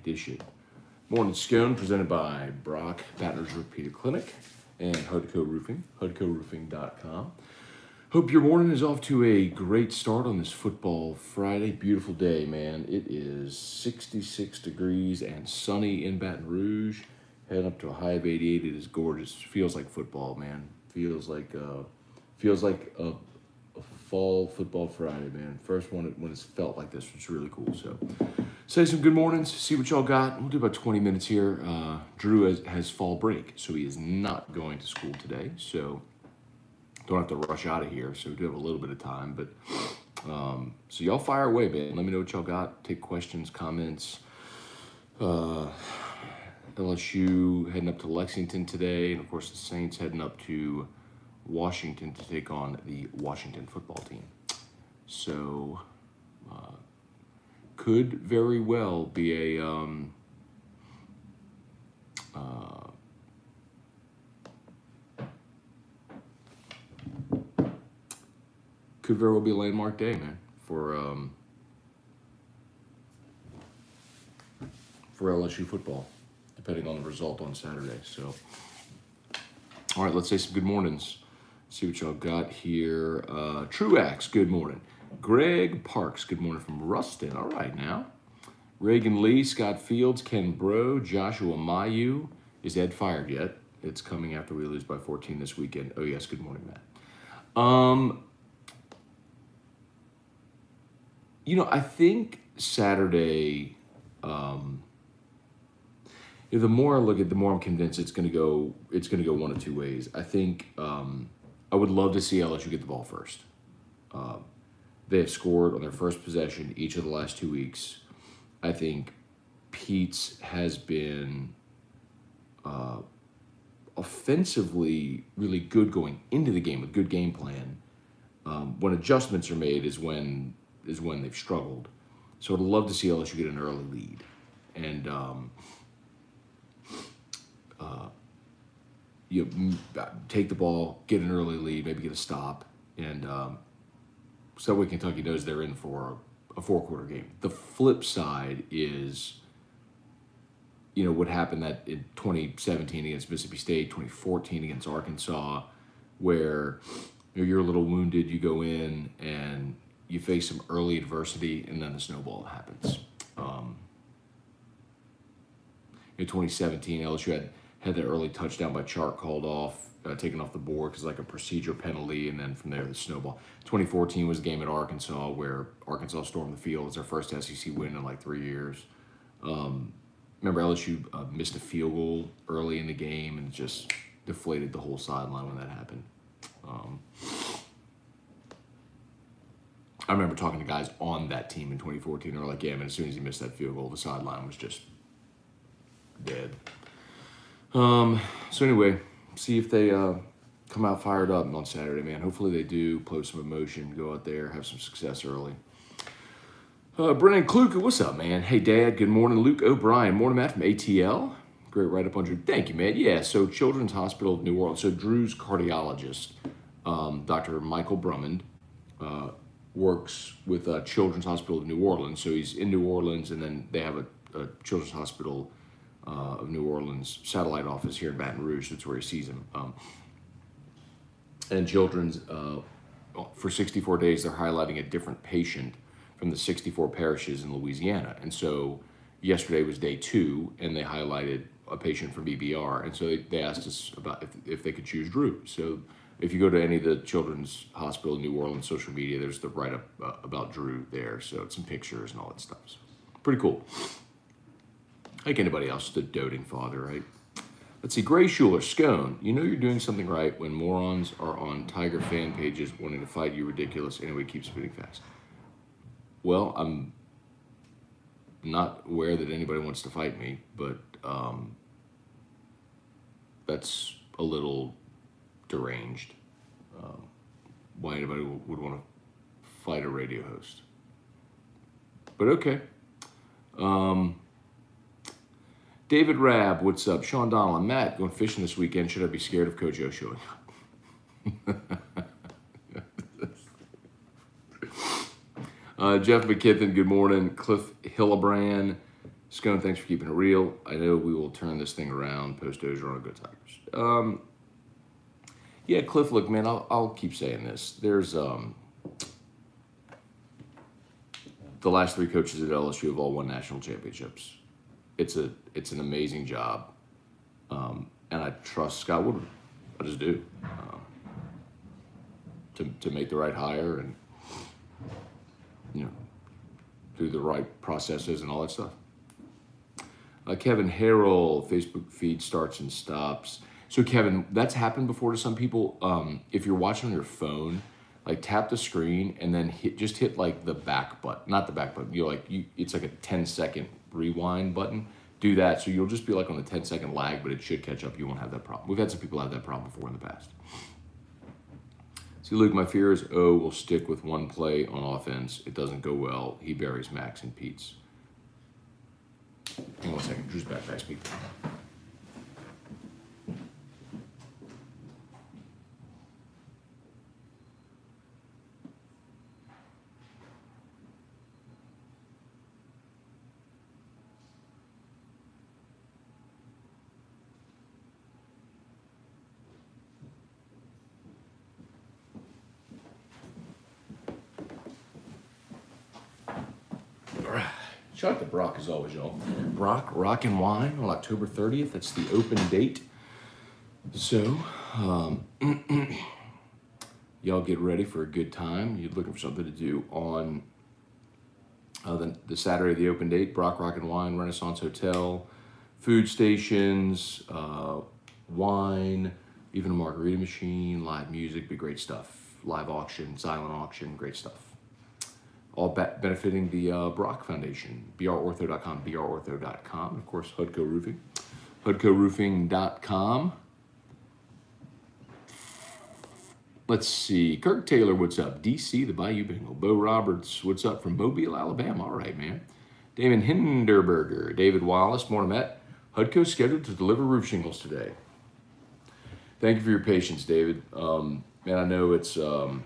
edition. Morning Scone presented by Brock, Baton Rouge Orthopedic Clinic, and Hudco Roofing, hudcoroofing.com. Hope your morning is off to a great start on this football Friday. Beautiful day, man. It is 66 degrees and sunny in Baton Rouge. Heading up to a high of 88. It is gorgeous. Feels like football, man. Feels like a fall football Friday, man. First one when it's felt like this, which is really cool. So, say some good mornings. See what y'all got. We'll do about 20 minutes here. Drew has fall break, so he is not going to school today. So, don't have to rush out of here. So we do have a little bit of time, but so y'all fire away, man. Let me know what y'all got. Take questions, comments. LSU heading up to Lexington today, and of course the Saints heading up to Washington to take on the Washington football team. So could very well be a could very well be a landmark day, man, for LSU football, depending on the result on Saturday. So, all right, let's say some good mornings. See what y'all got here. Truax, good morning. Greg Parks, good morning from Ruston. All right, now. Reagan Lee, Scott Fields, Ken Bro, Joshua Mayu. Is Ed fired yet? It's coming after we lose by 14 this weekend. Oh, yes, good morning, Matt. You know, I think Saturday, the more I look at it, the more I'm convinced it's going to go one of two ways. I think I would love to see LSU get the ball first. They have scored on their first possession each of the last 2 weeks. I think Pete's has been offensively really good going into the game with good game plan. When adjustments are made is when they've struggled. So I'd love to see LSU get an early lead and take the ball, get an early lead, maybe get a stop, and so that way Kentucky knows they're in for a four-quarter game. The flip side is, what happened that in 2017 against Mississippi State, 2014 against Arkansas, where you're a little wounded, you go in and you face some early adversity, and then the snowball happens. In 2017, LSU had that early touchdown by Chark called off, taken off the board because like a procedure penalty, and then from there the snowball. 2014 was a game at Arkansas where Arkansas stormed the field. It's their first SEC win in like 3 years. Remember LSU missed a field goal early in the game and just deflated the whole sideline when that happened. I remember talking to guys on that team in 2014. They were like, yeah, man, as soon as he missed that field goal, the sideline was just dead. So anyway, see if they come out fired up on Saturday, man. Hopefully they do, play with some emotion, go out there, have some success early. Brennan Kluka, what's up, man? Hey, Dad, good morning. Luke O'Brien, morning, Matt from ATL. Great write-up on Drew. Thank you, man. Yeah, so Children's Hospital of New Orleans. So Drew's cardiologist, Dr. Michael Brummond, works with Children's Hospital of New Orleans. So he's in New Orleans, and then they have a Children's Hospital of New Orleans satellite office here in Baton Rouge. That's where he sees him. And Children's, for 64 days, they're highlighting a different patient from the 64 parishes in Louisiana. And so yesterday was day 2, and they highlighted a patient from BBR. And so they asked us about if they could choose Drew. So if you go to any of the Children's Hospital in New Orleans social media, there's the write-up about Drew there. So it's some pictures and all that stuff. So pretty cool. Like anybody else, the doting father, right? Let's see, Gray Schuler, Scone, you know you're doing something right when morons are on Tiger fan pages wanting to fight you ridiculous. Anyway, keep spitting fast. Well, I'm not aware that anybody wants to fight me, but that's a little deranged. Why anybody would want to fight a radio host. But okay. David Rabb, what's up? Sean Donnell, I'm Matt, going fishing this weekend. Should I be scared of Coach O showing up? Jeff McKithen, good morning. Cliff Hillebrand, Scone, thanks for keeping it real. I know we will turn this thing around. Post Dozier on a good Tigers. Yeah, Cliff, look, man, I'll keep saying this. There's the last 3 coaches at LSU have all won national championships. It's an amazing job, and I trust Scott Woodward. I just do. To make the right hire and through the right processes and all that stuff. Kevin Harrell, Facebook feed starts and stops. So Kevin, that's happened before to some people. If you're watching on your phone, like tap the screen and then hit like the back button, not the back button. It's like a 10-second rewind button. Do that, so you'll just be like on the 10-second lag, but it should catch up. You won't have that problem. We've had some people have that problem before in the past. See, Luke, my fear is O will stick with one play on offense. It doesn't go well. He buries Max and Pete's. Hang on 1 second. Drew's back. I speak. Shout out to Brock as always, y'all. Brock, Rock and Wine on October 30th. That's the open date. So, y'all get ready for a good time. You're looking for something to do on the Saturday of the open date. Brock, Rock and Wine, Renaissance Hotel, food stations, wine, even a margarita machine, live music, be great stuff. Live auction, silent auction, great stuff. All benefiting the Brock Foundation, brortho.com, brortho.com. Of course, Hudco Roofing, hudcoroofing.com. Let's see. Kirk Taylor, what's up? DC, the Bayou Bengal. Bo Roberts, what's up from Mobile, Alabama? All right, man. Damon Hinderberger, David Wallace, morning, Matt. Hudco scheduled to deliver roof shingles today. Thank you for your patience, David. Man, I know it's, I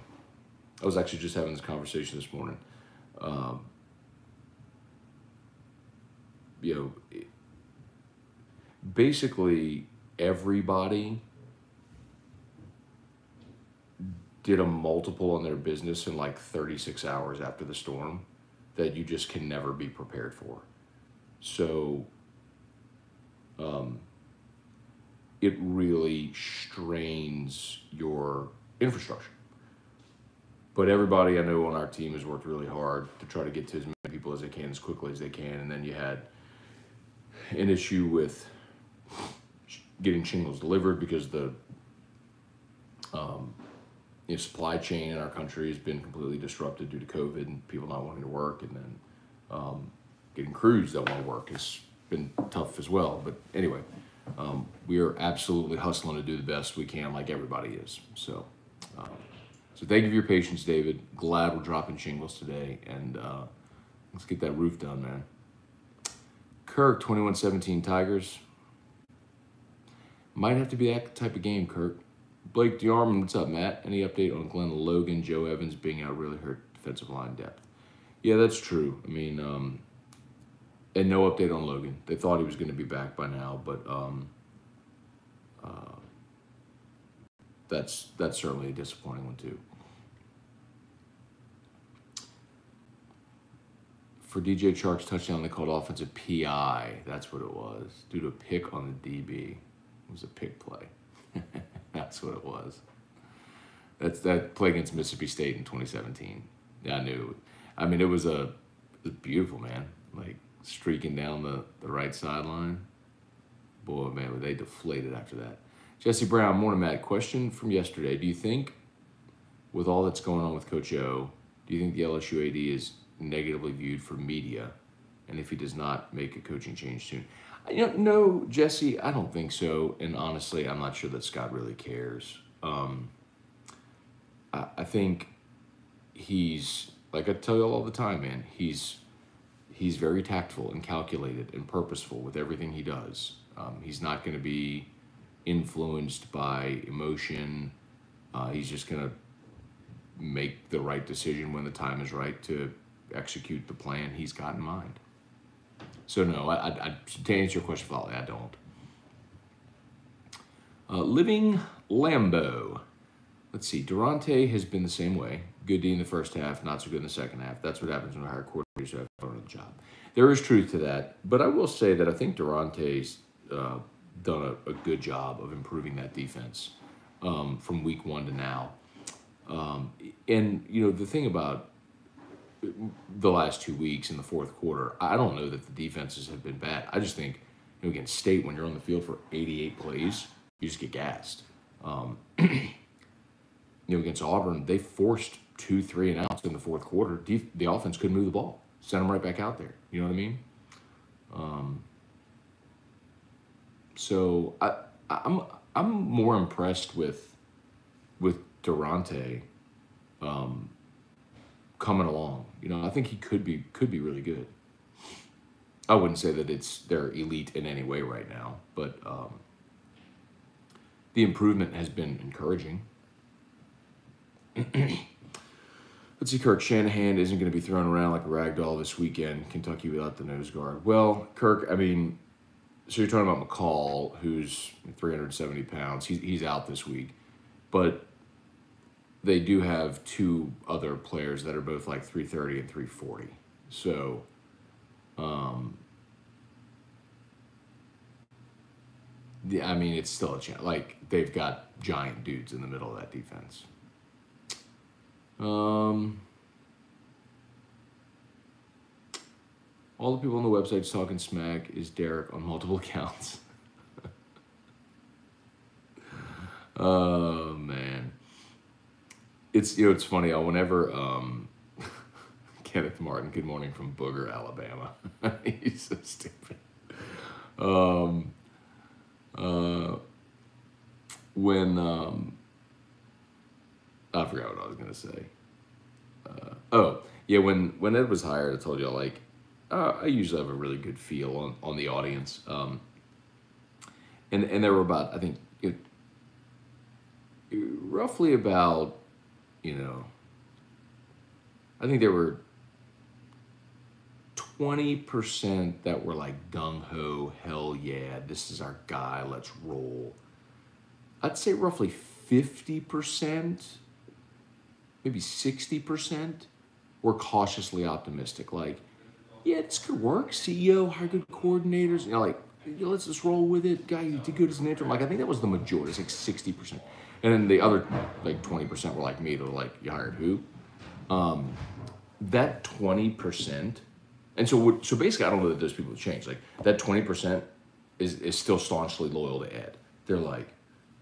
was actually just having this conversation this morning. Basically everybody did a multiple on their business in like 36 hours after the storm that you just can never be prepared for. So, it really strains your infrastructure. But everybody I know on our team has worked really hard to try to get to as many people as they can, as quickly as they can. And then you had an issue with getting shingles delivered because the supply chain in our country has been completely disrupted due to COVID and people not wanting to work. And then getting crews that want to work has been tough as well. But anyway, we are absolutely hustling to do the best we can like everybody is. So thank you for your patience, David. Glad we're dropping shingles today, and let's get that roof done, man. Kirk, 21-17 Tigers. Might have to be that type of game, Kirk. Blake DeArmond, what's up, Matt? Any update on Glenn Logan, Joe Evans being out really hurt defensive line depth? Yeah, that's true. I mean, and no update on Logan. They thought he was going to be back by now, but that's certainly a disappointing one too. For DJ Chark's touchdown, they called offensive PI. That's what it was. Due to a pick on the DB. It was a pick play. That's what it was. That's that play against Mississippi State in 2017. Yeah, I knew. I mean, it was beautiful, man. Like streaking down the right sideline. Boy, man, were they deflated after that. Jesse Brown, morning, Matt. Question from yesterday. Do you think, with all that's going on with Coach O, do you think the LSU AD is negatively viewed for media? And if he does not make a coaching change soon? No, Jesse, I don't think so. And honestly, I'm not sure that Scott really cares. I think he's, like I tell you all the time, man, he's very tactful and calculated and purposeful with everything he does. He's not going to be influenced by emotion. He's just going to make the right decision when the time is right to execute the plan he's got in mind. So no, to answer your question, Folly, I don't. Living Lambo. Let's see. Durante has been the same way. Good D in the first half, not so good in the second half. That's what happens when we hire coordinators who have fun on the job. There is truth to that, but I will say that I think Durante's done a good job of improving that defense from week 1 to now. And you know, the thing about the last 2 weeks in the fourth quarter, I don't know that the defenses have been bad. I just think, you know, against State, when you're on the field for 88 plays, you just get gassed. You know, against Auburn, they forced 2 3-and-outs in the fourth quarter. The offense couldn't move the ball. Sent them right back out there. You know what I mean? So I'm more impressed with Durante coming along. You know, I think he could be really good. I wouldn't say that they're elite in any way right now, but the improvement has been encouraging. Let's see, Kirk. Shanahan isn't going to be thrown around like a rag doll this weekend. Kentucky without the nose guard. Well, Kirk, I mean, so you're talking about McCall, who's 370 pounds. He's out this week. But they do have 2 other players that are both like 330 and 340. So, I mean, it's still a chance. Like, they've got giant dudes in the middle of that defense. All the people on the website talking smack is Derek on multiple accounts. Oh man, it's it's funny. Whenever Kenneth Martin, good morning from Booger, Alabama. He's so stupid. When I forgot what I was gonna say. When Ed was hired, I told you I usually have a really good feel on the audience, and there were about, I think, roughly about, I think there were 20% that were like gung ho, hell yeah, this is our guy, let's roll. I'd say roughly 50%, maybe 60% were cautiously optimistic. Like, yeah, this could work. CEO, hire good coordinators. Let's just roll with it. Guy, you did good as an interim. Like, I think that was the majority. It's like 60%. And then the other, 20% were like me. They were like, you hired who? That 20%, and so basically, I don't know that those people have changed. Like, that 20% is still staunchly loyal to Ed. They're like,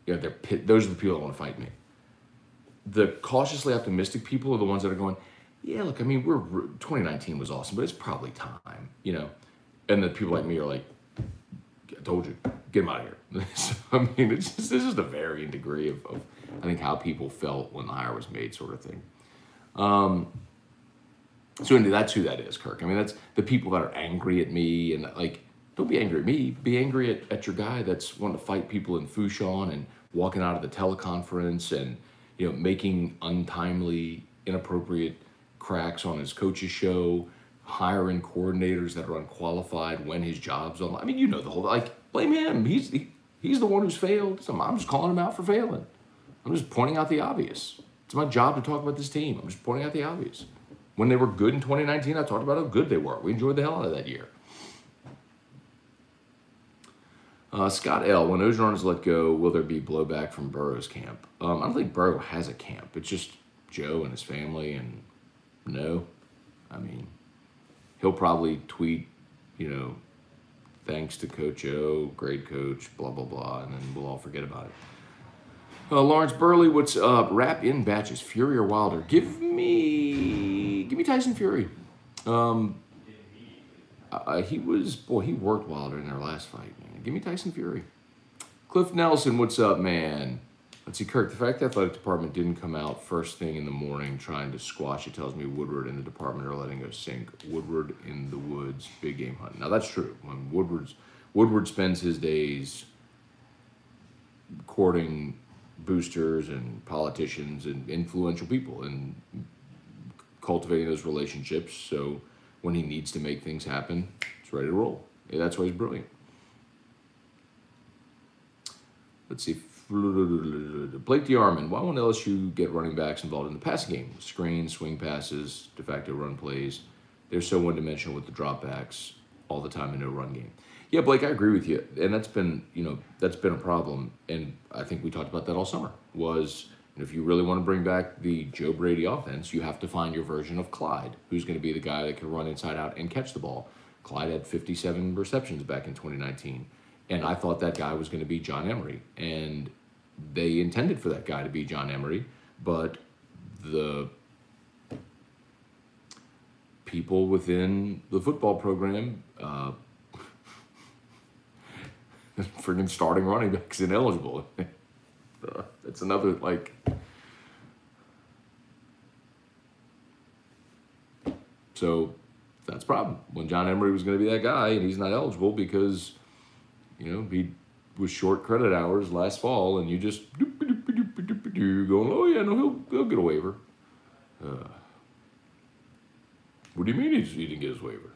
those are the people that want to fight me. The cautiously optimistic people are the ones that are going, yeah, look, I mean, 2019 was awesome, but it's probably time, And the people like me are like, I told you, get him out of here. So, I mean, it's just a varying degree of I think, how people felt when the hire was made, sort of thing. So anyway, that's who that is, Kirk. I mean, that's the people that are angry at me, and don't be angry at me. Be angry at your guy that's wanting to fight people in Fouchon and walking out of the teleconference and making untimely, inappropriate cracks on his coach's show, hiring coordinators that are unqualified when his job's on. I mean, the whole, blame him. He's the one who's failed. So I'm just calling him out for failing. I'm just pointing out the obvious. It's my job to talk about this team. I'm just pointing out the obvious. When they were good in 2019, I talked about how good they were. We enjoyed the hell out of that year. Scott L., when Orgeron is let go, will there be blowback from Burrow's camp? I don't think Burrow has a camp. It's just Joe and his family, and no. I mean, he'll probably tweet, thanks to Coach O, great coach, blah, blah, blah, and then we'll all forget about it. Lawrence Burley, what's up? Rap in batches, Fury or Wilder? Give me Tyson Fury. He worked Wilder in their last fight, man. Give me Tyson Fury. Cliff Nelson, what's up, man? Let's see, Kirk, the fact the athletic department didn't come out first thing in the morning trying to squash it tells me Woodward and the department are letting us sink. Woodward in the woods, big game hunting. Now, that's true. When Woodward spends his days courting boosters and politicians and influential people and cultivating those relationships, so when he needs to make things happen, He's ready to roll. Yeah, that's why he's brilliant. Let's see. Blake DeArmond. Why won't LSU get running backs involved in the passing game? Screens, swing passes, de facto run plays. They're so one-dimensional with the dropbacks all the time in no run game. Yeah, Blake, I agree with you, and that's been a problem. And I think we talked about that all summer. Was if you really want to bring back the Joe Brady offense, you have to find your version of Clyde, who's going to be the guy that can run inside out and catch the ball. Clyde had 57 receptions back in 2019, and I thought that guy was going to be John Emery, and they intended for that guy to be John Emery, but the people within the football program, friggin' starting running backs ineligible. It's another, like, so that's a problem. When John Emery was going to be that guy, and he's not eligible because, he was short credit hours last fall, and you just going, oh yeah, no, he'll get a waiver. What do you mean he didn't get his waiver?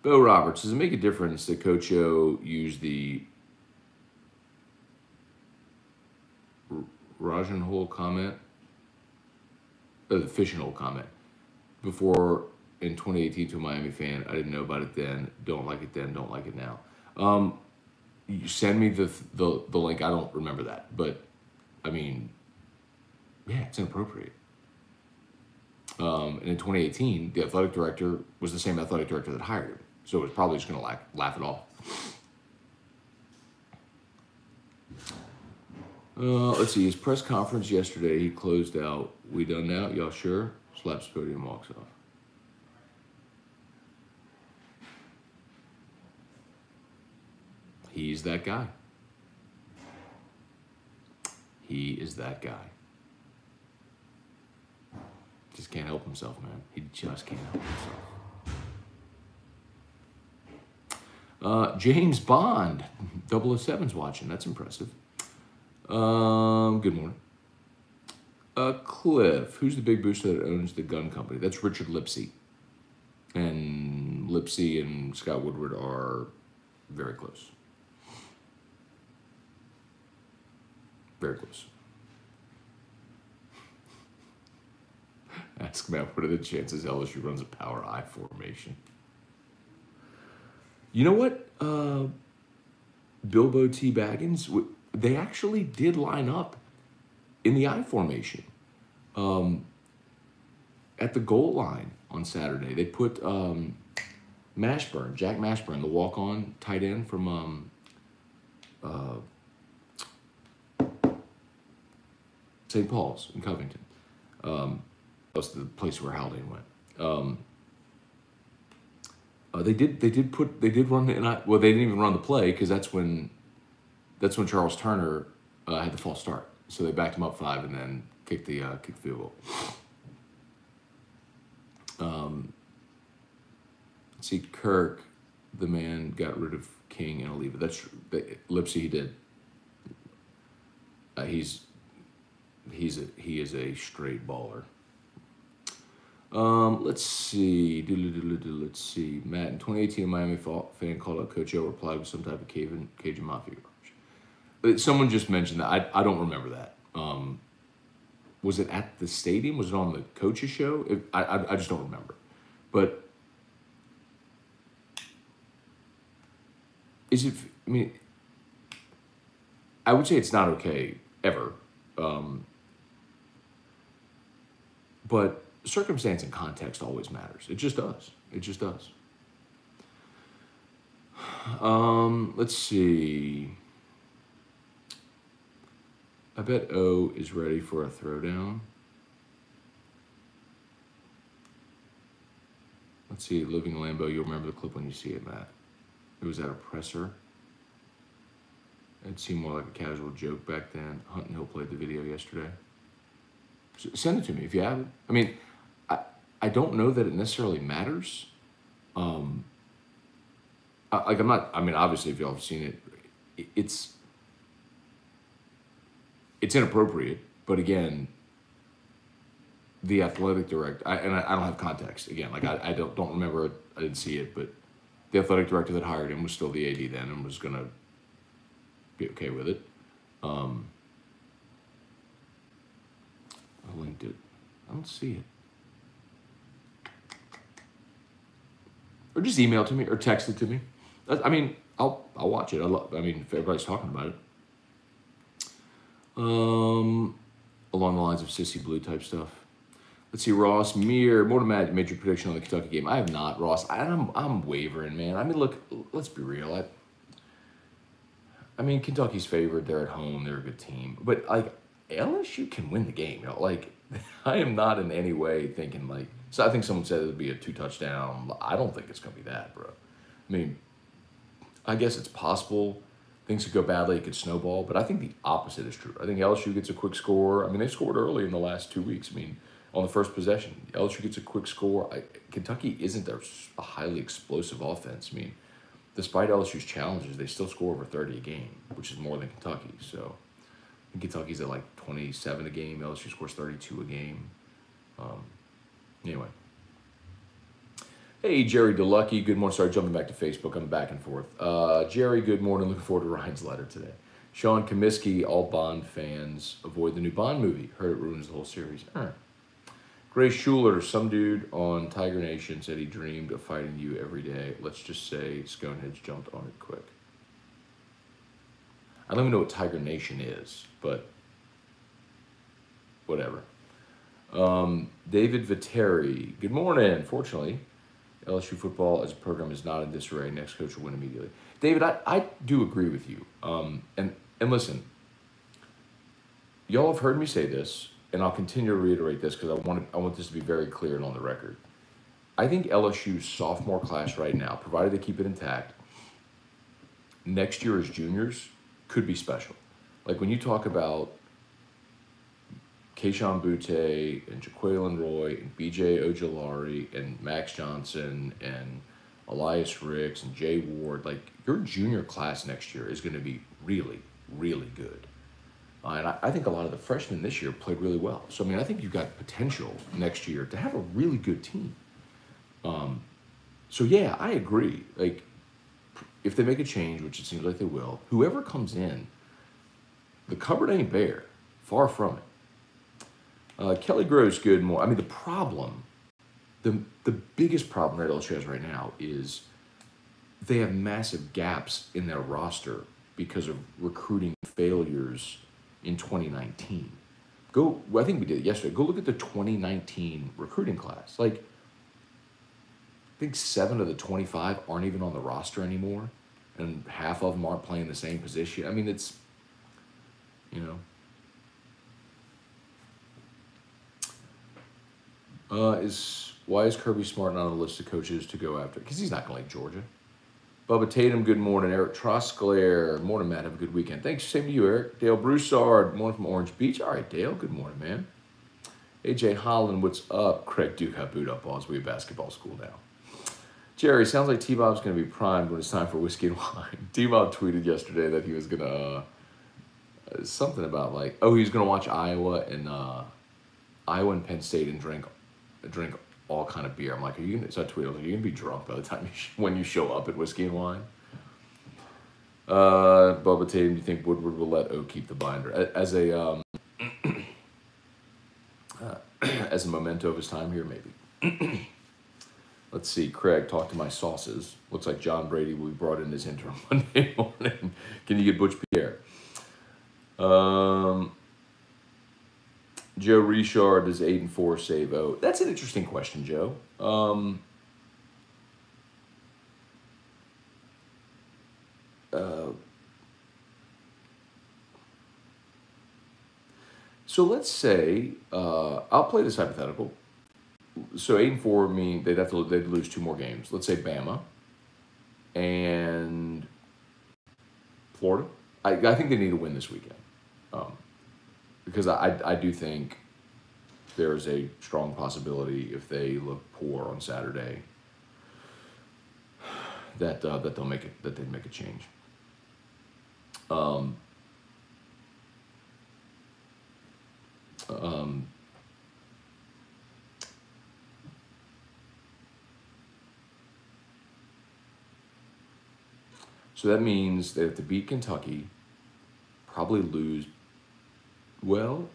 Bo Roberts, does it make a difference that Coach O used the Rajan Hole comment, the fishing hole comment, before in 2018 to a Miami fan? I didn't know about it then. Don't like it then. Don't like it now. You send me the link. I don't remember that, but I mean, yeah, it's inappropriate. And in 2018, the athletic director was the same athletic director that hired him, so it was probably just going to laugh it off. Let's see, his press conference yesterday, he closed out, "We done now? Y'all sure?" Slaps podium, walks off. He's that guy. He is that guy. Just can't help himself, man. He just can't help himself. James Bond, 007's watching. That's impressive. Good morning. Cliff, who's the big booster that owns the gun company? That's Richard Lipsey. And Lipsey and Scott Woodward are very close. Very close. Ask Matt, what are the chances LSU runs a power I formation? You know what? Bilbo T. Baggins, they actually did line up in the I formation at the goal line on Saturday. They put Mashburn, Jack Mashburn, the walk-on tight end from St. Paul's in Covington. That's the place where Haldane went. They did run well, they didn't even run the play because that's when Charles Turner had the false start. So they backed him up 5 and then kicked the field goal. Let's see, Kirk, the man got rid of King and Oliva. That's Lipsey. He did. He is a straight baller. Let's see. Let's see. Matt, in 2018, a Miami fan called out Coach O, replied with some type of Cajun Mafia. Someone just mentioned that. I don't remember that. Was it at the stadium? Was it on the coach's show? I just don't remember. But is it? I mean, I would say it's not okay ever. But circumstance and context always matters. It just does. It just does. Let's see. I bet O is ready for a throwdown. Let's see, Living Lambeau. You'll remember the clip when you see it, Matt. It was at a presser. It seemed more like a casual joke back then. Hunt and Hill played the video yesterday. So send it to me if you have it. I mean, I don't know that it necessarily matters. I'm not. I mean, obviously, if y'all have seen it, it's inappropriate. But again, the athletic director, I don't have context. Again, like I don't remember. I didn't see it, but the athletic director that hired him was still the AD then and was going to be okay with it. I linked it. I don't see it. Or just email it to me or text it to me. I mean, I'll watch it. I mean, if everybody's talking about it. Along the lines of Sissy Blue type stuff. Let's see, Ross Meir. More to made your prediction on the Kentucky game. I have not, Ross. I'm wavering, man. I mean, look, let's be real. I mean, Kentucky's favored. They're at home. They're a good team. But, like, LSU can win the game. You know? Like, I am not in any way thinking, like, so I think someone said it would be a 2-touchdown. I don't think it's going to be that, bro. I mean, I guess it's possible. Things could go badly. It could snowball. But I think the opposite is true. I think LSU gets a quick score. I mean, they scored early in the last 2 weeks. I mean, on the first possession, LSU gets a quick score. Kentucky isn't a highly explosive offense. I mean, despite LSU's challenges, they still score over 30 a game, which is more than Kentucky. So I think Kentucky's at like 27 a game. LSU scores 32 a game. Anyway. Hey, Jerry DeLucky. Good morning. Sorry, jumping back to Facebook. I'm back and forth. Jerry, good morning. Looking forward to Ryan's letter today. Sean Comiskey, all Bond fans avoid the new Bond movie. Heard it ruins the whole series. Gray Schuler, some dude on Tiger Nation said he dreamed of fighting you every day. Let's just say Scone has jumped on it quick. I don't even know what Tiger Nation is, but whatever. David Viteri, good morning. Fortunately, LSU football as a program is not in disarray. Next coach will win immediately. David, I do agree with you. And listen, y'all have heard me say this, and I'll continue to reiterate this because I want this to be very clear and on the record. I think LSU's sophomore class right now, provided they keep it intact, next year as juniors could be special. Like when you talk about Keishon Butte and Jaquelin Roy and B.J. Ojolari and Max Johnson and Elias Ricks and Jay Ward, like your junior class next year is going to be really, really good. And I think a lot of the freshmen this year played really well. So, I mean, I think you've got potential next year to have a really good team. So, yeah, I agree. Like, if they make a change, which it seems like they will, whoever comes in, the cupboard ain't bare. Far from it. Kelly Gross, good morning. I mean, the problem, the biggest problem that LSU has right now is they have massive gaps in their roster because of recruiting failures in 2019. I think we did it yesterday. Go look at the 2019 recruiting class. Like, I think 7 of the 25 aren't even on the roster anymore, and half of them aren't playing the same position. I mean, it's, you know. Why is Kirby Smart not on the list of coaches to go after? Because he's not going to like Georgia. Bubba Tatum, good morning. Eric Trosclair, morning, Matt. Have a good weekend. Thanks. Same to you, Eric. Dale Broussard, morning from Orange Beach. All right, Dale. Good morning, man. AJ Holland, what's up? Craig Duke got booed up balls. We have basketball school now. Jerry, sounds like T-Bob's going to be primed when it's time for whiskey and wine. T-Bob tweeted yesterday that he was going to, something about like, he was going to watch Iowa and Penn State and drink all kind of beer. I'm like, so I tweeted, I was like, are you going to be drunk by the time when you show up at Whiskey and Wine? Bubba Tatum, do you think Woodward will let O keep the binder? As a as a memento of his time here, maybe. Let's see, Craig, talk to my sauces. Looks like John Brady will be brought in as interim Monday morning. Can you get Butch Pierre? Joe Richard, does 8-4 save O? That's an interesting question, Joe. So let's say, I'll play this hypothetical. So 8-4 mean they'd lose 2 more games. Let's say Bama and Florida. I think they need to win this weekend. Because I do think there is a strong possibility if they look poor on Saturday that they'll make it, that they'd make a change. So that means they have to beat Kentucky, probably lose. Well,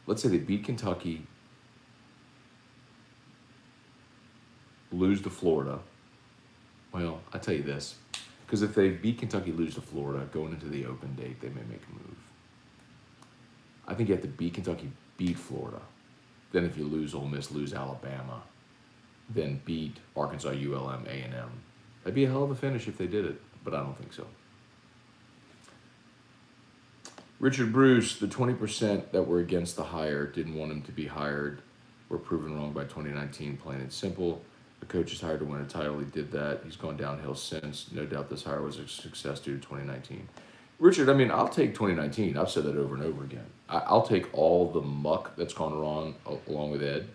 let's say they beat Kentucky, lose to Florida. Well, I tell you this, because if they beat Kentucky, lose to Florida, going into the open date, they may make a move. I think you have to beat Kentucky, beat Florida. Then if you lose Ole Miss, lose Alabama, then beat Arkansas, ULM, A&M. That'd be a hell of a finish if they did it, but I don't think so. Richard Bruce, the 20% that were against the hire, didn't want him to be hired, were proven wrong by 2019, plain and simple. The coach is hired to win a title. He did that. He's gone downhill since. No doubt this hire was a success due to 2019. Richard, I mean, I'll take 2019. I've said that over and over again. I'll take all the muck that's gone wrong along with Ed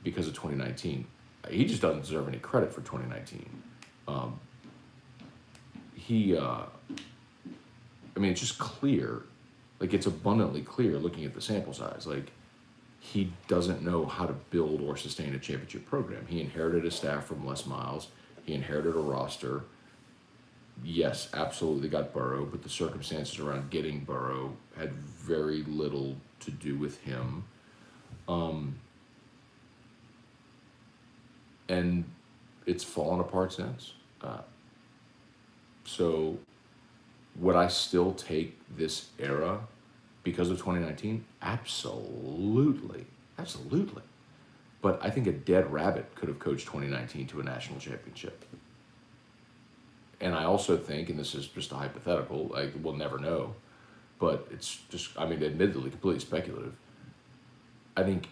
because of 2019. He just doesn't deserve any credit for 2019. I mean, it's just clear. Like, it's abundantly clear looking at the sample size. Like, he doesn't know how to build or sustain a championship program. He inherited a staff from Les Miles. He inherited a roster. Yes, absolutely got Burrow, but the circumstances around getting Burrow had very little to do with him. And it's fallen apart since. So would I still take this era because of 2019? Absolutely. Absolutely. But I think a dead rabbit could have coached 2019 to a national championship. And I also think, and this is just a hypothetical, we'll never know, but it's just, I mean, admittedly, completely speculative. I think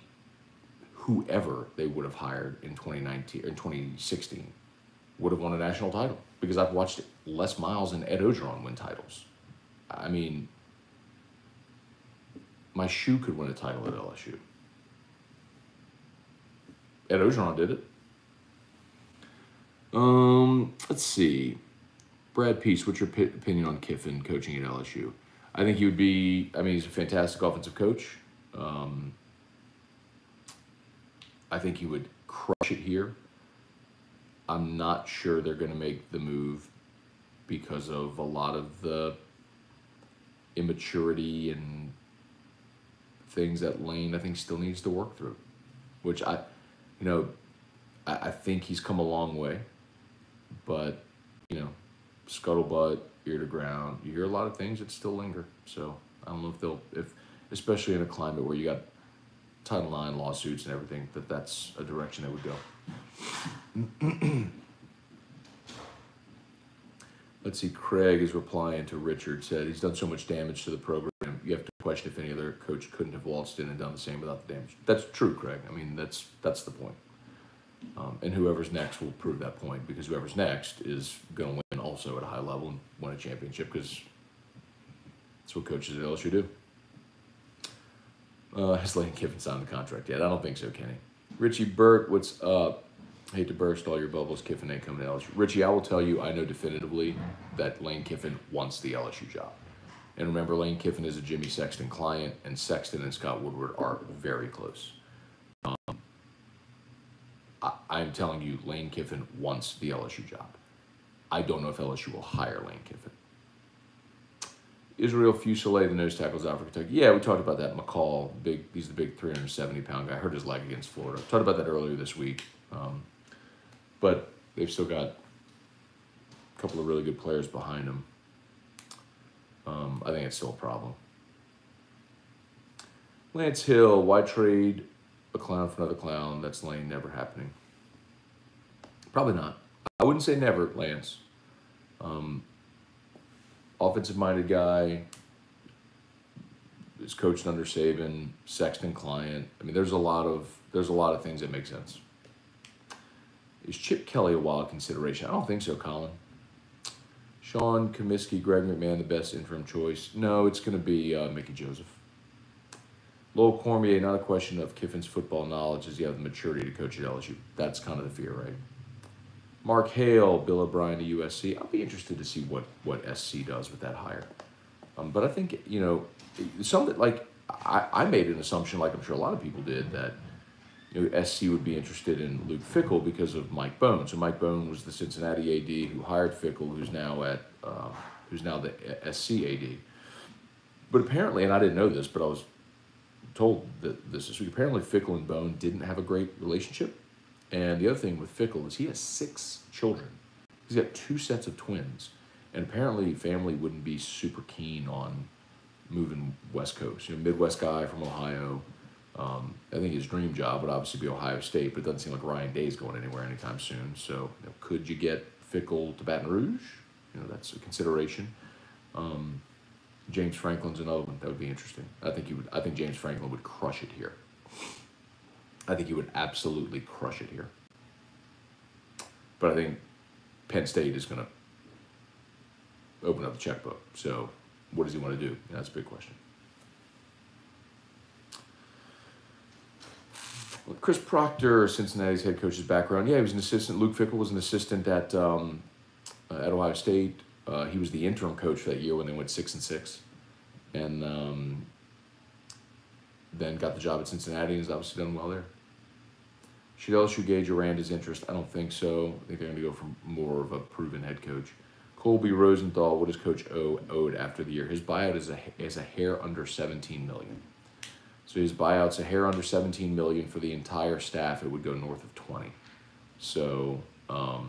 whoever they would have hired in 2019 or 2016 would have won a national title, because I've watched Les Miles and Ed Ogeron win titles. I mean, my shoe could win a title at LSU. Ed Ogeron did it. Let's see. Brad Peace, what's your opinion on Kiffin coaching at LSU? I think he would be, I mean, he's a fantastic offensive coach. I think he would crush it here. I'm not sure they're going to make the move because of a lot of the immaturity and things that Lane, I think, still needs to work through, which I think he's come a long way, but, scuttlebutt, ear to ground, you hear a lot of things that still linger. So I don't know if especially in a climate where you got Title IX lawsuits and everything, that's a direction they would go. Let's see, Craig is replying to Richard, said he's done so much damage to the program, you have to question if any other coach couldn't have waltzed in and done the same without the damage. That's true, Craig. I mean, that's the point. And whoever's next will prove that point, because whoever's next is going to win also at a high level and win a championship, because that's what coaches at LSU do. Has Lane Kiffin signed the contract yet? I don't think so, Kenny. Richie Burt, what's up? Hate to burst all your bubbles. Kiffin ain't coming to LSU. Richie, I will tell you, I know definitively that Lane Kiffin wants the LSU job. And remember, Lane Kiffin is a Jimmy Sexton client, and Sexton and Scott Woodward are very close. I'm telling you, Lane Kiffin wants the LSU job. I don't know if LSU will hire Lane Kiffin. Israel Fuselier, the nose tackle's out for Kentucky. Yeah, we talked about that. McCall, he's the big 370-pound guy. Hurt his leg against Florida. Talked about that earlier this week. But they've still got a couple of really good players behind him. I think it's still a problem. Lance Hill, why trade a clown for another clown? That's Lane, never happening. Probably not. I wouldn't say never, Lance. Offensive-minded guy, is coached under Saban, Sexton client. I mean, there's a lot of things that make sense. Is Chip Kelly a wild consideration? I don't think so, Colin. Sean Comiskey, Greg McMahon, the best interim choice? No, it's going to be Mickey Joseph. Lowell Cormier, not a question of Kiffin's football knowledge. Does he have the maturity to coach at LSU? That's kind of the fear, right? Mark Hale, Bill O'Brien to USC. I'll be interested to see what SC does with that hire. But I think, something like I made an assumption, like I'm sure a lot of people did, that SC would be interested in Luke Fickell because of Mike Bone. So Mike Bone was the Cincinnati AD who hired Fickell, who's now at who's now the SCAD. But apparently, and I didn't know this, but I was told that this week, apparently Fickle and Bone didn't have a great relationship. And the other thing with Fickle is he has 6 children. He's got 2 sets of twins. And apparently family wouldn't be super keen on moving West Coast. You know, Midwest guy from Ohio. I think his dream job would obviously be Ohio State, but it doesn't seem like Ryan Day's going anywhere anytime soon. So, you know, could you get Fickle to Baton Rouge? You know, that's a consideration. James Franklin's another one that would be interesting. I think James Franklin would crush it here. I think he would absolutely crush it here. But I think Penn State is going to open up the checkbook. So, what does he want to do? That's a big question. Well, Chris Proctor, Cincinnati's head coach's background. Yeah, he was an assistant. Luke Fickell was an assistant at Ohio State. He was the interim coach for that year when they went 6-6, and then got the job at Cincinnati and has obviously done well there. Should LSU gauge Aranda's interest? I don't think so. I think they're going to go for more of a proven head coach. Colby Rosenthal, what does Coach O owed after the year? His buyout is a hair under $17 million. So his buyout's a hair under $17 million for the entire staff. It would go north of 20. So, I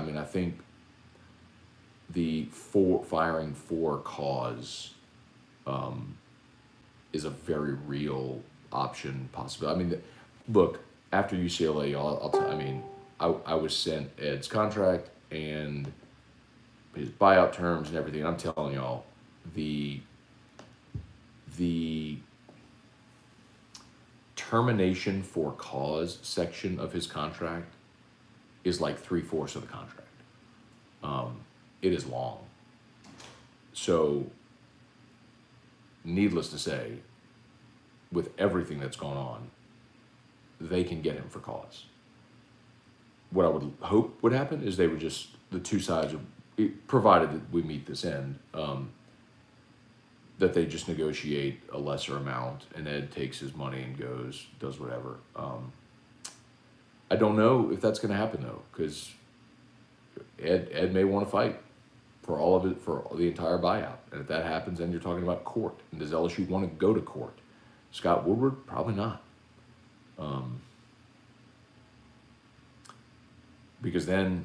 mean, I think the firing for cause is a very real option possibility. I mean, look, after UCLA, I was sent Ed's contract and his buyout terms and everything. I'm telling y'all, the termination for cause section of his contract is like 3/4 of the contract. It is long. So, needless to say, with everything that's gone on, they can get him for cause. What I would hope would happen is they would just, the two sides, provided that we meet this end, that they just negotiate a lesser amount and Ed takes his money and goes, does whatever. I don't know if that's going to happen though, because Ed may want to fight for all of it, for the entire buyout. And if that happens, then you're talking about court. And does LSU want to go to court? Scott Woodward? Probably not. Because then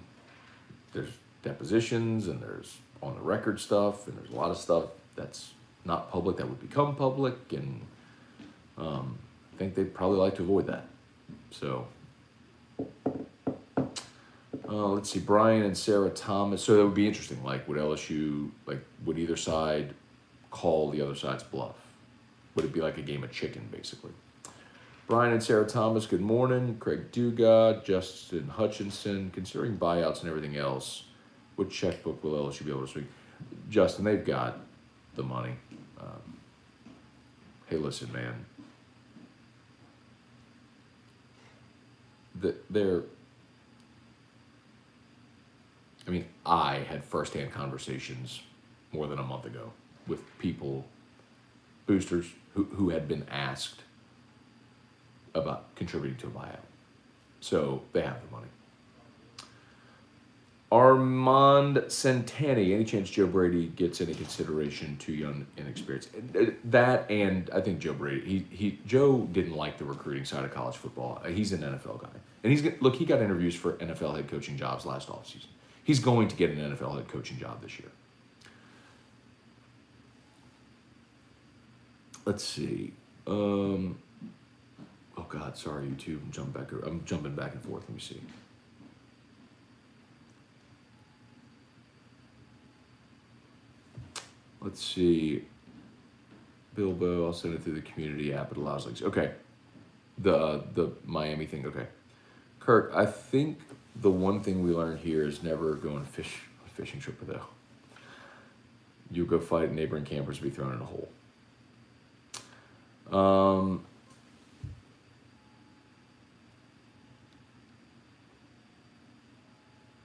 there's depositions and there's on the record stuff and there's a lot of stuff that's not public that would become public, and I think they'd probably like to avoid that. So let's see, Brian and Sarah Thomas. So that would be interesting. Like, would LSU, would either side call the other side's bluff? Would it be like a game of chicken, basically? Brian and Sarah Thomas, good morning. Craig Dugas, Justin Hutchinson. Considering buyouts and everything else, what checkbook will LSU be able to swing? Justin, they've got the money. Hey, listen, man. I had firsthand conversations more than a month ago with people, boosters, who had been asked about contributing to a buyout. So they have the money. Armand Centeni, any chance Joe Brady gets any consideration? Too young, inexperienced. That, and I think Joe Brady, Joe didn't like the recruiting side of college football. He's an NFL guy. And he got interviews for NFL head coaching jobs last offseason. He's going to get an NFL head coaching job this year. Let's see. Oh God, sorry, YouTube. I'm jumping back and forth. Let me see. Let's see. Bilbo, I'll send it through the community app. It allows links. Okay. The Miami thing. Okay. Kirk, I think the one thing we learned here is never go on a fishing trip with L. You go fight neighboring campers, be thrown in a hole.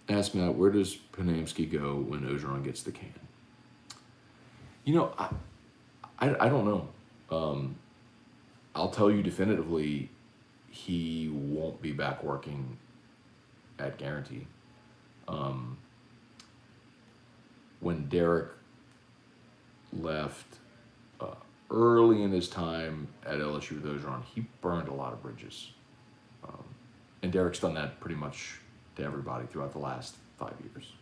Ask Matt, where does Panamsky go when Ogeron gets the can? You know, I don't know. I'll tell you definitively, he won't be back working at Guarantee. When Derek left early in his time at LSU with Ogeron, he burned a lot of bridges. And Derek's done that pretty much to everybody throughout the last 5 years.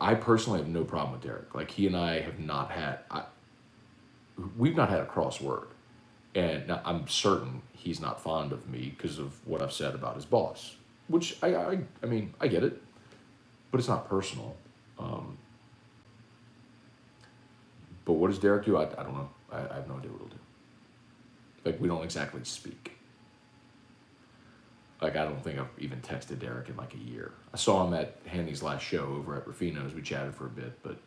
I personally have no problem with Derek. Like, he and I have not had, we've not had a crossword. And now I'm certain he's not fond of me because of what I've said about his boss, which I mean, I get it, but it's not personal. But what does Derek do? I don't know. I have no idea what he'll do. Like, we don't exactly speak. Like, I don't think I've even texted Derek in like a year. I saw him at Handy's last show over at Rufino's. We chatted for a bit, but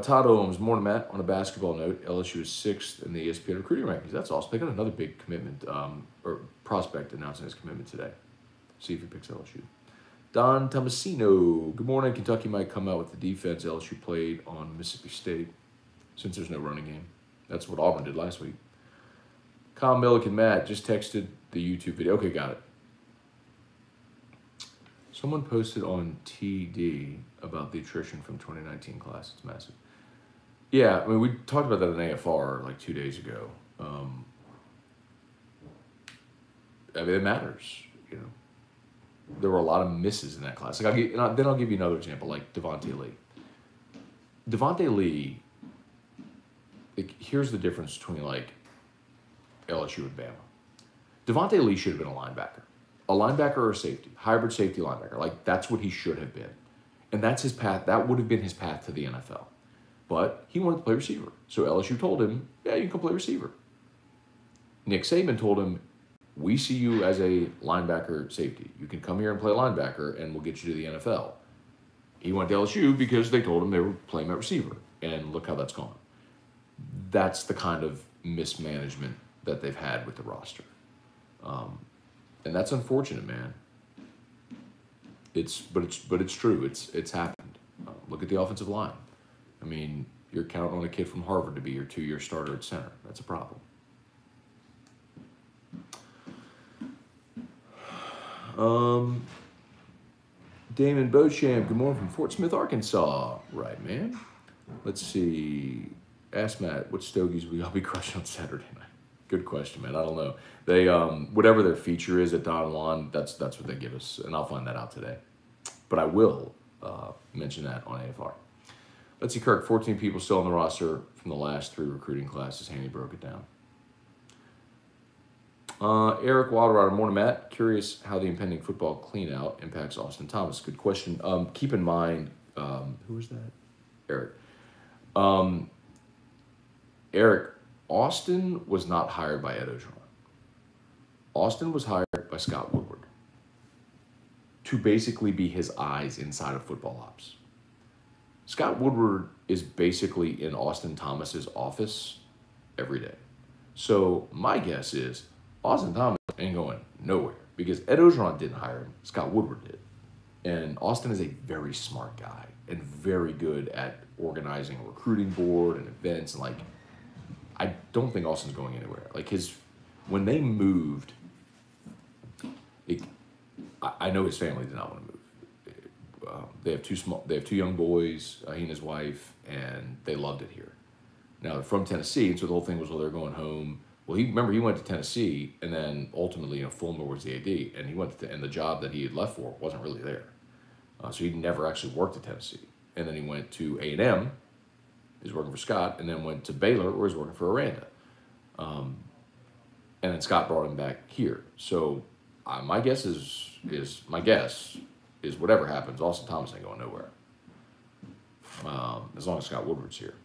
Todd Ohms, morning, Matt. On a basketball note, LSU is 6th in the ESPN recruiting rankings. That's awesome. They got another big commitment, or prospect announcing his commitment today. See if he picks LSU. Don Tomasino, good morning. Kentucky might come out with the defense LSU played on Mississippi State since there's no running game. That's what Auburn did last week. Kyle Milliken, Matt, just texted the YouTube video. Okay, got it. Someone posted on TD about the attrition from 2019 class. It's massive. Yeah, I mean, we talked about that in AFR like 2 days ago. I mean, it matters, you know. There were a lot of misses in that class. Like, then I'll give you another example, like Devontae Lee. Devontae Lee, like, here's the difference between, like, LSU and Bama. Devontae Lee should have been a linebacker. A linebacker or a safety. Hybrid safety linebacker. Like, that's what he should have been. And that's his path. That would have been his path to the NFL. But he wanted to play receiver. So LSU told him, yeah, you can play receiver. Nick Saban told him, we see you as a linebacker safety. You can come here and play linebacker, and we'll get you to the NFL. He went to LSU because they told him they were playing at receiver. And look how that's gone. That's the kind of mismanagement that they've had with the roster. And that's unfortunate, man. But it's true. It's happened. Look at the offensive line. I mean, you're counting on a kid from Harvard to be your 2-year starter at center. That's a problem. Damon Beauchamp, good morning from Fort Smith, Arkansas. Right, man. Let's see. Ask Matt, what stogies will y'all be crushing on Saturday night? Good question, man. I don't know. They whatever their feature is at Don Juan, that's what they give us, and I'll find that out today. But I will mention that on AFR. Let's see, Kirk. 14 people still on the roster from the last 3 recruiting classes. Handy broke it down. Eric Wilderrider, morning, Matt. Curious how the impending football clean-out impacts Austin Thomas. Good question. Keep in mind, who was that? Eric. Eric, Austin was not hired by Ed Ogeron. Austin was hired by Scott Woodward to basically be his eyes inside of football ops. Scott Woodward is basically in Austin Thomas's office every day. So my guess is Austin Thomas ain't going nowhere because Ed Ogeron didn't hire him. Scott Woodward did. And Austin is a very smart guy and very good at organizing a recruiting board and events. And like, I don't think Austin's going anywhere. Like when they moved, I know his family did not want to move. They have two young boys, he and his wife, and they loved it here. Now they're from Tennessee, and so the whole thing was, well, they're going home. Well, he went to Tennessee, and then ultimately, Fulmer was the AD, and he went to, and the job that he had left for wasn't really there. So he never actually worked at Tennessee. And then he went to A&M, he was working for Scott, and then went to Baylor, where he was working for Aranda. And then Scott brought him back here. So my guess is whatever happens, Austin Thomas ain't going nowhere. As long as Scott Woodward's here.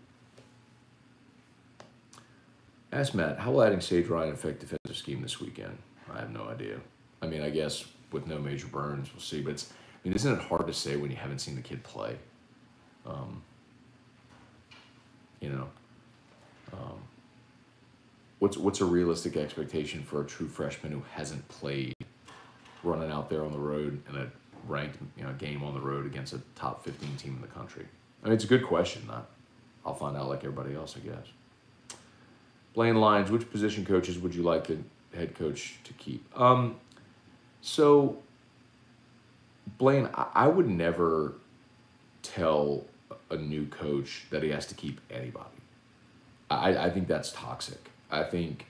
Ask Matt, how will adding Sage Ryan affect defensive scheme this weekend? I have no idea. I mean, I guess with no major burns, we'll see. But isn't it hard to say when you haven't seen the kid play? What's a realistic expectation for a true freshman who hasn't played, running out there on the road in a ranked game on the road against a top 15 team in the country? I mean, it's a good question. I'll find out like everybody else, I guess. Blaine Lyons, which position coaches would you like the head coach to keep? So, Blaine, I would never tell a new coach that he has to keep anybody. I think that's toxic. I think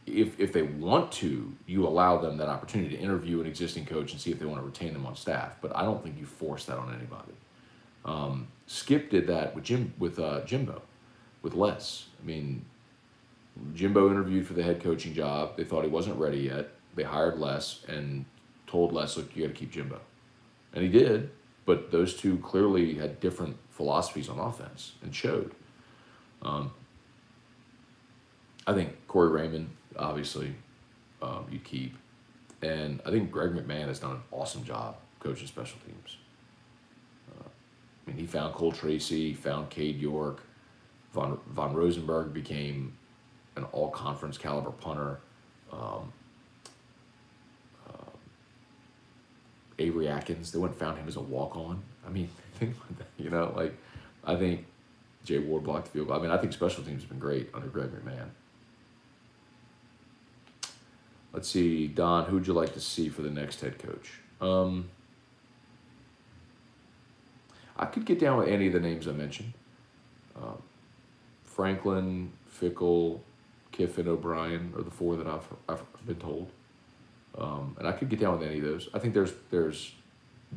if they want to, you allow them that opportunity to interview an existing coach and see if they want to retain them on staff. But I don't think you force that on anybody. Skip did that with Jimbo, with Les. I mean, Jimbo interviewed for the head coaching job. They thought he wasn't ready yet. They hired Les and told Les, look, you got to keep Jimbo. And he did, but those two clearly had different philosophies on offense and showed. I think Corey Raymond, obviously, you'd keep. And I think Greg McMahon has done an awesome job coaching special teams. I mean, he found Cole Tracy, found Cade York. Von Rosenberg became an all-conference caliber punter. Avery Atkins, they went and found him as a walk-on. I mean, think like that, I think Jay Ward blocked the field goal. I mean, I think special teams have been great under Greg McMahon. Let's see, Don, who'd you like to see for the next head coach? I could get down with any of the names I mentioned. Franklin, Fickle, Kiffin, O'Brien are the four that I've been told. And I could get down with any of those. I think there's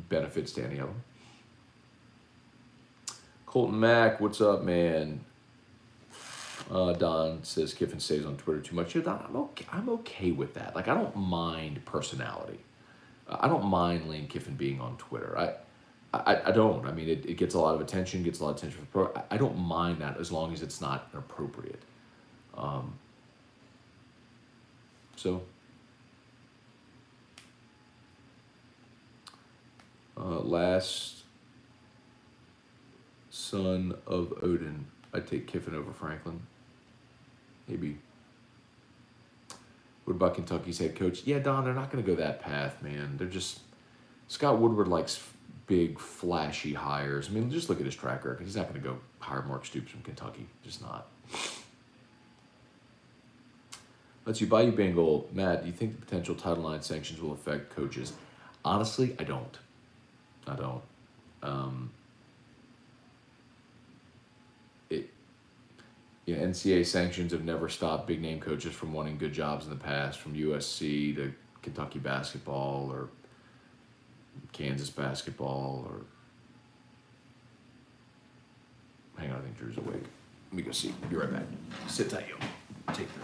benefits to any of them. Colton Mack, what's up, man? Don says Kiffin stays on Twitter too much. Yeah, Don, I'm okay with that. I don't mind personality. I don't mind Lane Kiffin being on Twitter. I don't. I mean, it gets a lot of attention, gets a lot of attention for the pro. I don't mind that as long as it's not inappropriate. Last son of Odin, I'd take Kiffin over Franklin. Maybe. What about Kentucky's head coach? Yeah, Don, they're not going to go that path, man. They're just... Scott Woodward likes big, flashy hires. I mean, just look at his track record. He's not going to go hire Mark Stoops from Kentucky. Just not. Let's see, Bayou Bengal. Matt, do you think the potential Title IX sanctions will affect coaches? Honestly, I don't. NCAA sanctions have never stopped big-name coaches from wanting good jobs in the past, from USC to Kentucky basketball or Kansas basketball or... Hang on, I think Drew's awake. Let me go see. Be right back. Sit tight, yo. Take 3.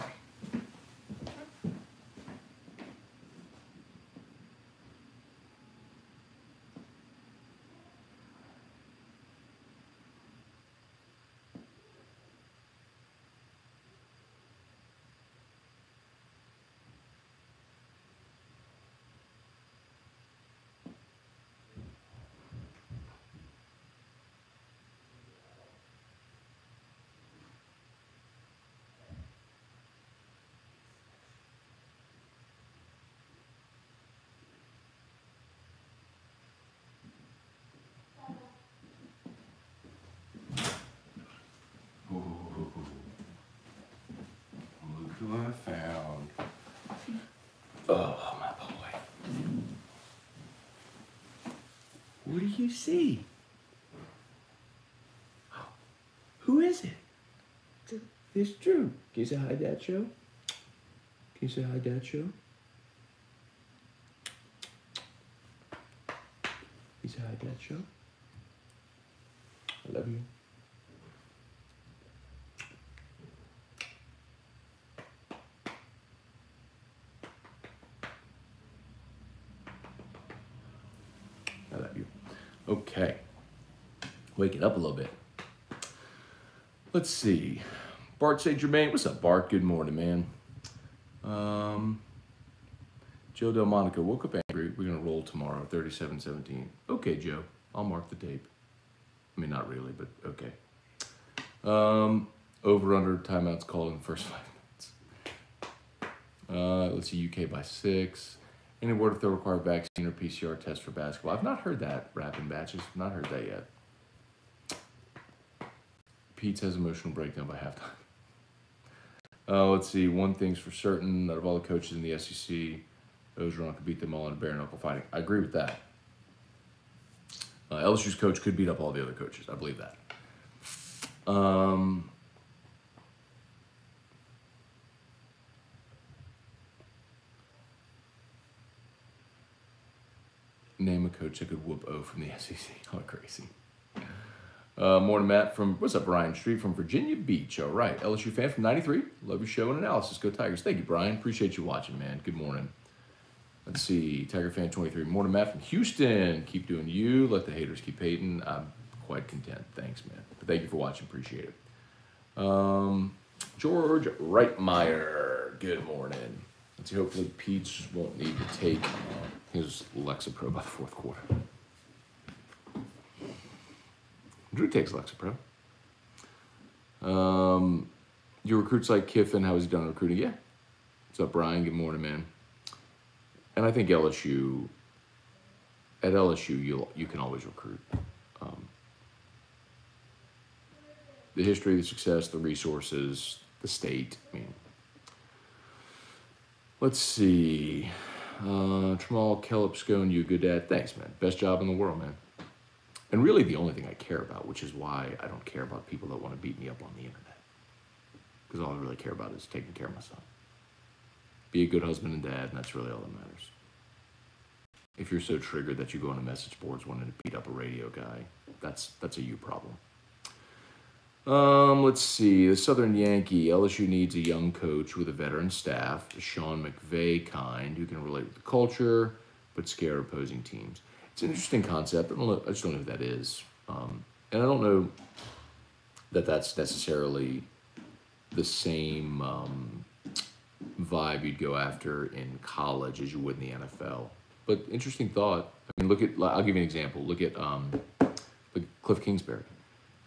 Who I found. Oh, my boy. What do you see? Who is it? It's Drew. Can you say hi, Dad Show? Can you say hi, Dad Show? Can you say hi, Dad Show? I love you. I love you. Okay. Wake it up a little bit. Let's see. Bart St. Germain. What's up, Bart? Good morning, man. Joe Delmonico. Woke up angry. We're going to roll tomorrow, 37-17. Okay, Joe. I'll mark the tape. I mean, not really, but okay. Over-under timeouts called in the first 5 minutes. Let's see. UK by 6. Any word if they'll require vaccine or PCR test for basketball? I've not heard that, Rapping Batches. Not heard that yet. Pete has emotional breakdown by halftime. Let's see. One thing's for certain. Out of all the coaches in the SEC, Ogeron could beat them all in bare knuckle fighting. I agree with that. LSU's coach could beat up all the other coaches. I believe that. Name a coach that could whoop O from the SEC. Oh, crazy. Morning, Matt from, what's up, Brian Street from Virginia Beach. All right, LSU fan from 93. Love your show and analysis. Go Tigers. Thank you, Brian. Appreciate you watching, man. Good morning. Let's see, Tiger fan 23. Morning, Matt from Houston. Keep doing you. Let the haters keep hating. I'm quite content. Thanks, man. But thank you for watching. Appreciate it. George Reitmeyer. Good morning. Let's see, hopefully Peach won't need to take his Lexapro by the fourth quarter. Drew takes Lexapro. Your recruits like Kiffin, how has he done recruiting? Yeah. What's up, Brian? Good morning, man. And I think LSU, at LSU, you can always recruit. The history, the success, the resources, the state. I mean, let's see. Tramal, Kellop, Scone, you a good dad. Thanks, man. Best job in the world, man. And really the only thing I care about, which is why I don't care about people that want to beat me up on the internet. Because all I really care about is taking care of my son. Be a good husband and dad, and that's really all that matters. If you're so triggered that you go on the message boards wanting to beat up a radio guy, that's a you problem. Let's see. The Southern Yankee. LSU needs a young coach with a veteran staff, a Sean McVay kind, who can relate with the culture, but scare opposing teams. It's an interesting concept. I just don't know what that is. And I don't know that that's necessarily the same vibe you'd go after in college as you would in the NFL. But interesting thought. I mean, I'll give you an example. Look at Cliff Kingsbury.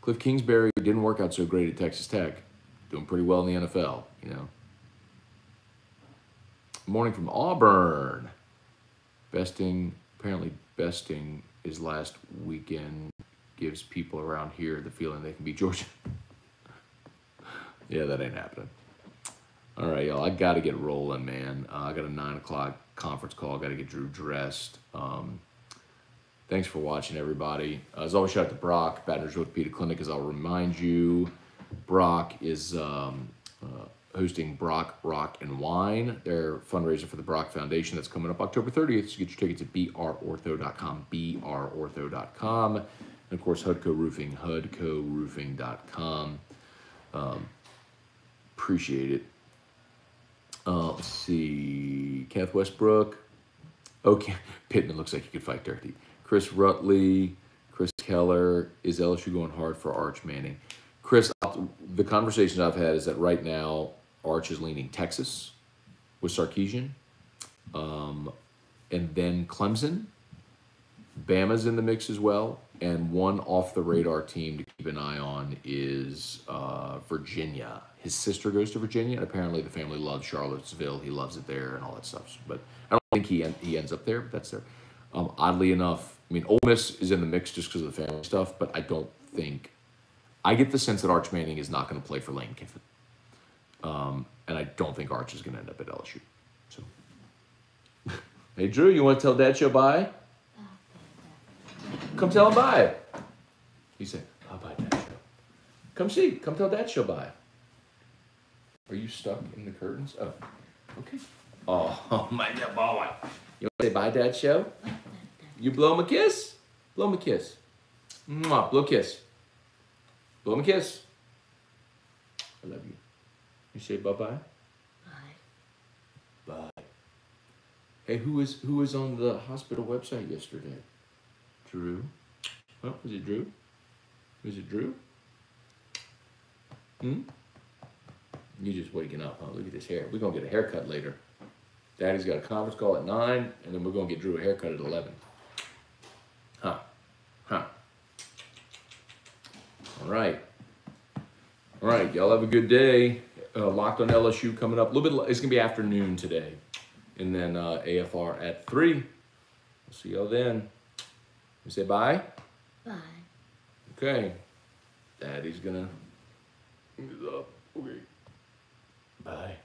Cliff Kingsbury didn't work out so great at Texas Tech. Doing pretty well in the NFL, you know. Morning from Auburn. Apparently besting is last weekend gives people around here the feeling they can beat Georgia. Yeah, that ain't happening. All right, y'all, I got to get rolling, man. I got a 9 o'clock conference call. I got to get Drew dressed. Thanks for watching, everybody. As always, shout out to Brock, Baton Rouge Orthopedic Clinic. As I'll remind you, Brock is hosting Brock, Rock, and Wine, their fundraiser for the Brock Foundation that's coming up October 30th. So get your tickets at brortho.com, brortho.com. And, of course, Hudco Roofing, hudcoroofing.com. Appreciate it. Let's see. Kenneth Westbrook. Okay. Pittman looks like he could fight dirty. Chris Rutley. Chris Keller. Is LSU going hard for Arch Manning? Chris, the conversations I've had is that right now Arch is leaning Texas with Sarkisian. And then Clemson. Bama's in the mix as well. And one off-the-radar team to keep an eye on is Virginia. His sister goes to Virginia, and apparently the family loves Charlottesville. He loves it there and all that stuff. But I don't think he ends up there, but that's there. Oddly enough, I mean, Ole Miss is in the mix just because of the family stuff, but I don't think... I get the sense that Arch Manning is not going to play for Lane Kiffin. And I don't think Arch is going to end up at LSU. So, hey, Drew, you want to tell Dad show bye? Come tell him bye. He said, bye, Dad show. Come tell Dad show bye. Are you stuck in the curtains? Oh, okay. Oh my God, boy. You want to say bye, Dad show? You blow him a kiss? Blow him a kiss. Mwah, blow a kiss. Blow him a kiss. I love you. You say bye-bye? Bye. Bye. Hey, who was on the hospital website yesterday? Drew? Oh, was it Drew? Was it Drew? You just waking up, huh? Look at this hair. We're going to get a haircut later. Daddy's got a conference call at 9, and then we're going to get Drew a haircut at 11. Huh. All right, y'all have a good day. Locked on LSU coming up. A little bit. It's going to be afternoon today. And then AFR at 3. We'll see y'all then. You say bye? Bye. Okay. Daddy's going to... Okay. Bye.